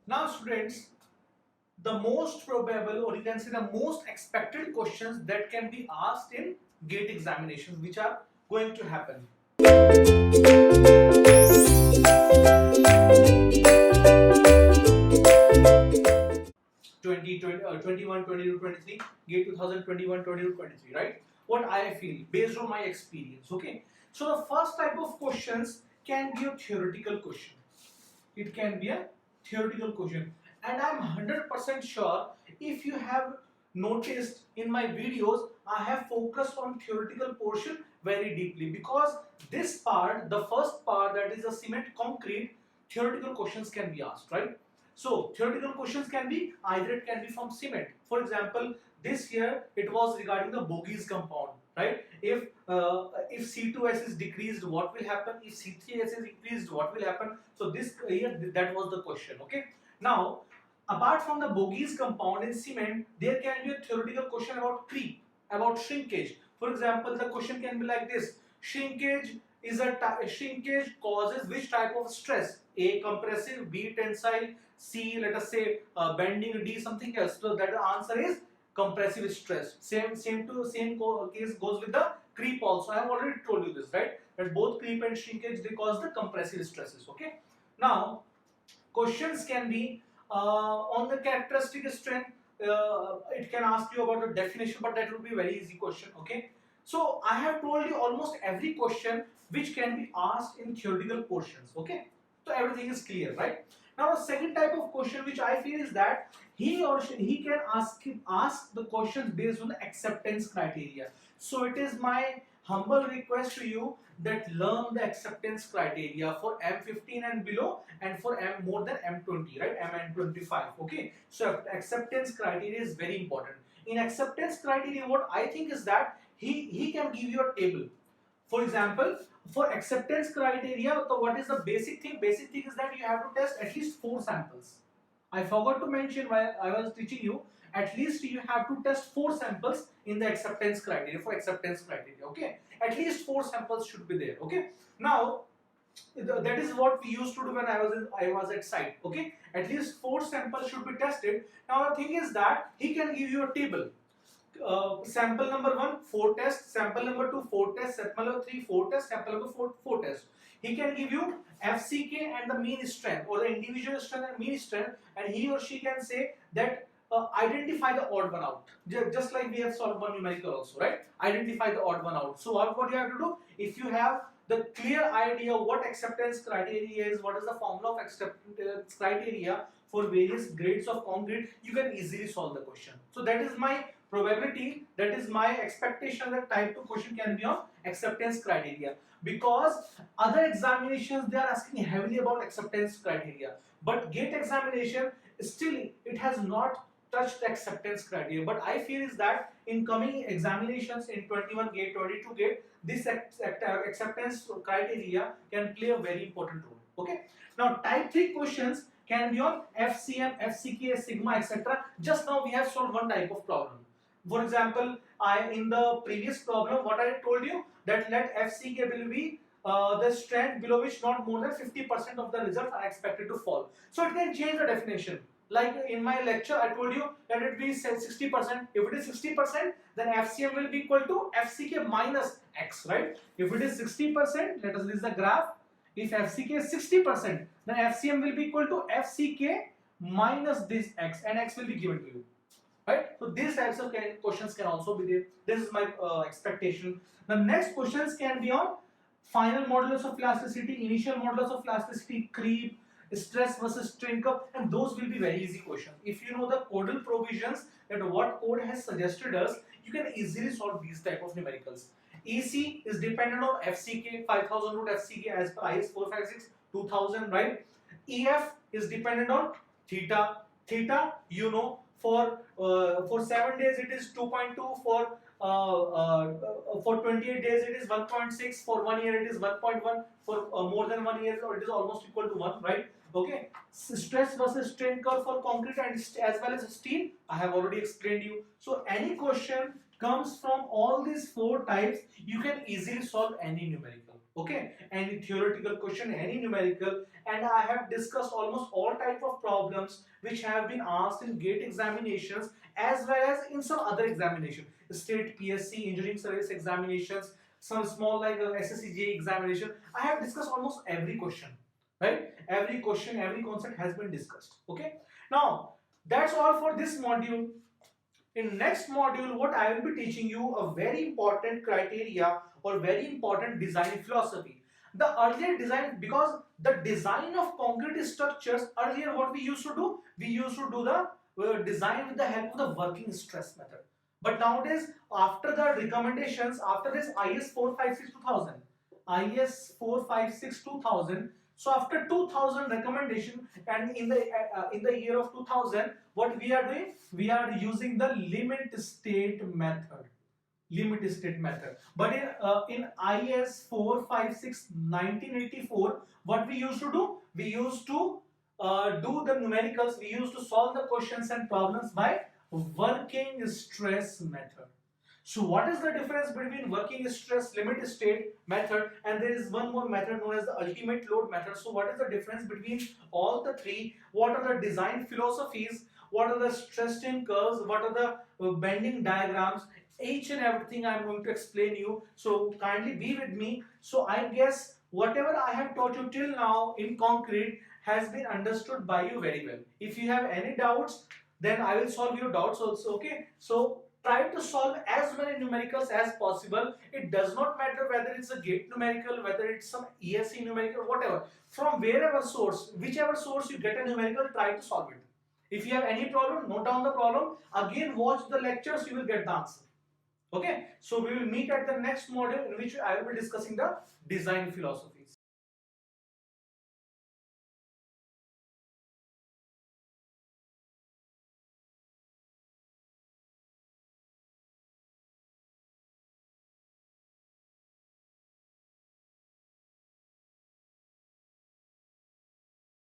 Now students, the most probable, or you can say the most expected questions that can be asked in GATE examinations which are going to happen. 21, 22, 23, GATE 2021, 22, 23, right? What I feel based on my experience, okay? So the first type of questions can be a theoretical question. It can be a theoretical question, and I'm 100% sure if you have noticed in my videos I have focused on theoretical portion very deeply, because this part, the first part, that is a cement concrete, theoretical questions can be asked, right? So theoretical questions can be either, it can be from cement. For example, this year it was regarding the Bogies compound, right? If C2S is decreased, what will happen? If C3S is increased, what will happen? So this here, that was the question. Okay. Now, apart from the Bogies compound in cement, there can be a theoretical question about creep, about shrinkage. For example, the question can be like this: shrinkage is shrinkage causes which type of stress? A, compressive; B, tensile; C, let us say bending; D, something else. So that the answer is compressive stress. Same case goes with the creep also. I have already told you this, right? That both creep and shrinkage, they cause the compressive stresses. Okay. Now, questions can be on the characteristic strength. It can ask you about the definition, but that will be very easy question. Okay. So I have told you almost every question which can be asked in theoretical portions. Okay. So everything is clear, right? Now the second type of question which I feel is that he can ask the questions based on the acceptance criteria. So it is my humble request to you that learn the acceptance criteria for M15 and below, and for M more than M20, right? M and 25. Okay. So acceptance criteria is very important. In acceptance criteria, what I think is that he can give you a table. For example, for acceptance criteria, so what is the basic thing? Basic thing is that you have to test at least 4 samples. I forgot to mention while I was teaching you, at least you have to test 4 samples in the acceptance criteria, for acceptance criteria. Okay, at least 4 samples should be there. Okay, now that is what we used to do when I was at site. Okay, at least 4 samples should be tested. Now the thing is that he can give you a table. Sample number 1 4 tests, sample number 2 4 tests, sample number 3 4 tests, sample number 4 tests. He can give you FCK and the mean strength, or the individual strength and mean strength, and he or she can say that identify the odd one out, just like we have solved one numerical also, right? Identify the odd one out. So what you have to do, if you have the clear idea what acceptance criteria is, what is the formula of acceptance criteria for various grades of concrete, you can easily solve the question. So that is my probability, that is my expectation, that type 2 question can be on acceptance criteria, because other examinations they are asking heavily about acceptance criteria, but GATE examination still it has not touched the acceptance criteria. But I feel is that in coming examinations in 21 GATE, 22 GATE, this acceptance criteria can play a very important role. Okay. Now type 3 questions can be on FCM, FCK, sigma, etc. Just now we have solved one type of problem. For example, I in the previous problem, what I told you, that let FCK will be the strength below which not more than 50% of the results are expected to fall. So it can change the definition. Like in my lecture, I told you that it be 60%. If it is 60%, then FCM will be equal to FCK minus X, right? If it is 60%, let us use the graph. If FCK is 60%, then FCM will be equal to FCK minus this X, and X will be given to you, right? So these types of questions can also be there. This is my expectation. The next questions can be on final modulus of elasticity, initial modulus of elasticity, creep, stress versus strain curve, and those will be very easy questions. If you know the codal provisions, that what code has suggested us, you can easily solve these type of numericals. EC is dependent on FCK, 5000 root FCK as per IS 456 2000, right? EF is dependent on theta. Theta, you know, for 7 days it is 2.2, for 28 days it is 1.6, for 1 year it is 1.1, for more than 1 year it is almost equal to 1, right? Okay. Stress versus strain curve for concrete and as well as steel, I have already explained you. So any question comes from all these 4 types, you can easily solve any numerical. Okay, any theoretical question, any numerical, and I have discussed almost all type of problems which have been asked in GATE examinations as well as in some other examination, state PSC, engineering service examinations, some small like SSCJ examination. I have discussed almost every question, right? Every question, every concept has been discussed. Okay, now that's all for this module. In next module, what I will be teaching you a very important criteria or very important design philosophy. The earlier design, because the design of concrete structures, earlier what we used to do, we used to do the design with the help of the working stress method. But nowadays, after the recommendations, after this IS 456 2000, IS 456 2000, so after 2000 recommendation, and in the year of 2000, what we are doing, we are using the limit state method. Limit state method. But in IS 456 1984, what we used to do, we used to do the numericals, we used to solve the questions and problems by working stress method. So what is the difference between working stress limit state method, and there is one more method known as the ultimate load method? So what is the difference between all the three? What are the design philosophies? What are the stress strain curves? What are the bending diagrams? Each and everything I am going to explain you. So kindly be with me. So I guess whatever I have taught you till now in concrete has been understood by you very well. If you have any doubts, then I will solve your doubts also. Okay. So try to solve as many numericals as possible. It does not matter whether it's a GATE numerical, whether it's some ESE numerical, whatever. From wherever source, whichever source you get a numerical, try to solve it. If you have any problem, note down the problem. Again, watch the lectures, you will get the answer. Okay, so we will meet at the next module in which I will be discussing the design philosophies.